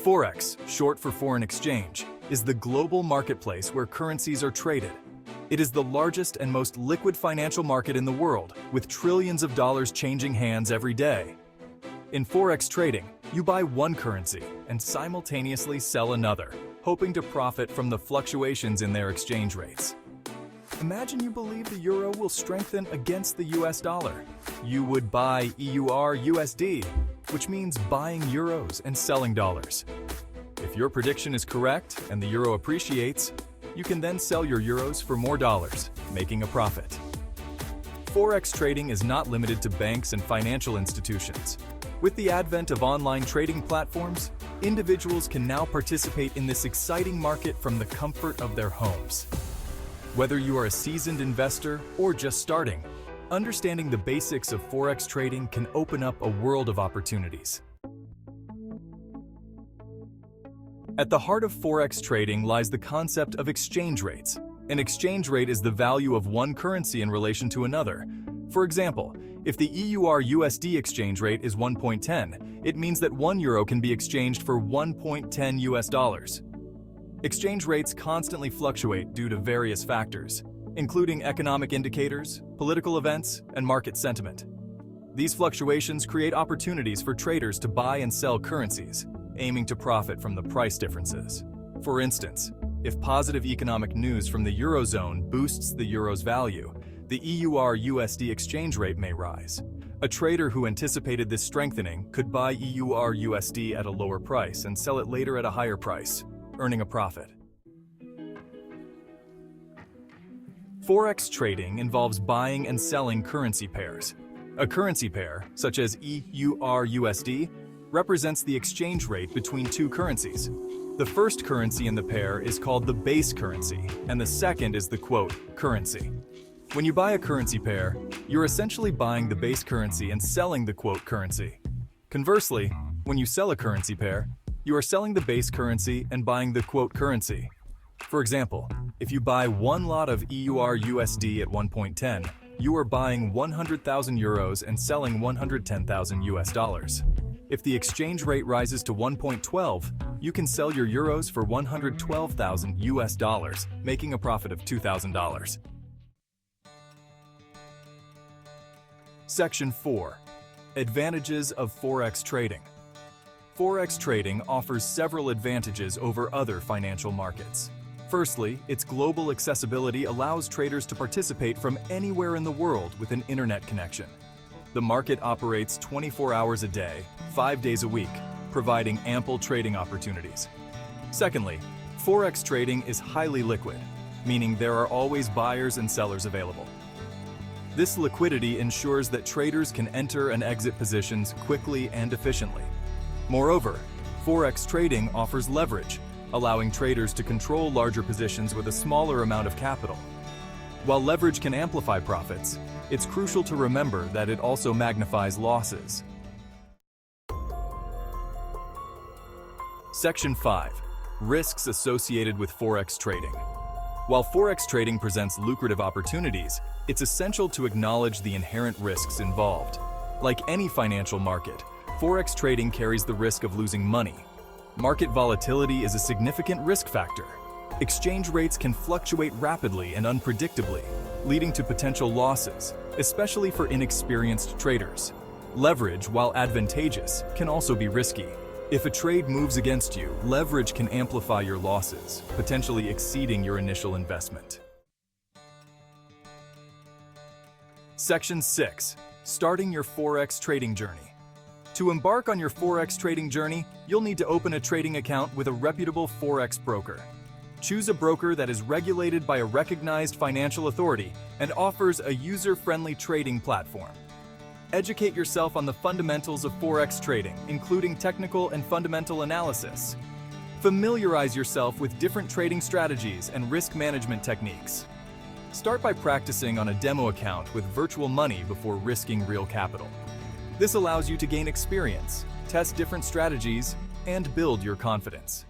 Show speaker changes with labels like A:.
A: Forex, short for foreign exchange, is the global marketplace where currencies are traded. It is the largest and most liquid financial market in the world, with trillions of dollars changing hands every day. In Forex trading, you buy one currency and simultaneously sell another, hoping to profit from the fluctuations in their exchange rates. Imagine you believe the euro will strengthen against the US dollar. You would buy EUR/USD, which means buying euros and selling dollars. If your prediction is correct and the euro appreciates, you can then sell your euros for more dollars, making a profit. Forex trading is not limited to banks and financial institutions. With the advent of online trading platforms, individuals can now participate in this exciting market from the comfort of their homes. Whether you are a seasoned investor or just starting, understanding the basics of Forex trading can open up a world of opportunities. At the heart of Forex trading lies the concept of exchange rates. An exchange rate is the value of one currency in relation to another. For example, if the EUR/USD exchange rate is 1.10, it means that 1 euro can be exchanged for 1.10 US dollars. Exchange rates constantly fluctuate due to various factors, including economic indicators, political events, and market sentiment. These fluctuations create opportunities for traders to buy and sell currencies, aiming to profit from the price differences. For instance, if positive economic news from the Eurozone boosts the euro's value, the EUR/USD exchange rate may rise. A trader who anticipated this strengthening could buy EUR/USD at a lower price and sell it later at a higher price, earning a profit. Forex trading involves buying and selling currency pairs. A currency pair, such as EUR/USD, represents the exchange rate between two currencies. The first currency in the pair is called the base currency, and the second is the currency. When you buy a currency pair, you're essentially buying the base currency and selling the currency. Conversely, when you sell a currency pair, you are selling the base currency and buying the currency. For example, if you buy one lot of EUR/USD at 1.10, you are buying 100,000 euros and selling 110,000 US dollars. If the exchange rate rises to 1.12, you can sell your euros for 112,000 US dollars, making a profit of $2,000. Section 4. Advantages of Forex trading. Forex trading offers several advantages over other financial markets. Firstly, its global accessibility allows traders to participate from anywhere in the world with an internet connection. The market operates 24 hours a day, 5 days a week, providing ample trading opportunities. Secondly, Forex trading is highly liquid, meaning there are always buyers and sellers available. This liquidity ensures that traders can enter and exit positions quickly and efficiently. Moreover, Forex trading offers leverage, allowing traders to control larger positions with a smaller amount of capital. While leverage can amplify profits, it's crucial to remember that it also magnifies losses. Section 5. Risks associated with Forex trading. While Forex trading presents lucrative opportunities, it's essential to acknowledge the inherent risks involved. Like any financial market, Forex trading carries the risk of losing money. Market volatility is a significant risk factor. Exchange rates can fluctuate rapidly and unpredictably, leading to potential losses, especially for inexperienced traders. Leverage, while advantageous, can also be risky. If a trade moves against you, leverage can amplify your losses, potentially exceeding your initial investment. Section 6. Starting your Forex trading journey. To embark on your Forex trading journey, you'll need to open a trading account with a reputable Forex broker. Choose a broker that is regulated by a recognized financial authority and offers a user-friendly trading platform. Educate yourself on the fundamentals of Forex trading, including technical and fundamental analysis. Familiarize yourself with different trading strategies and risk management techniques. Start by practicing on a demo account with virtual money before risking real capital. This allows you to gain experience, test different strategies, and build your confidence.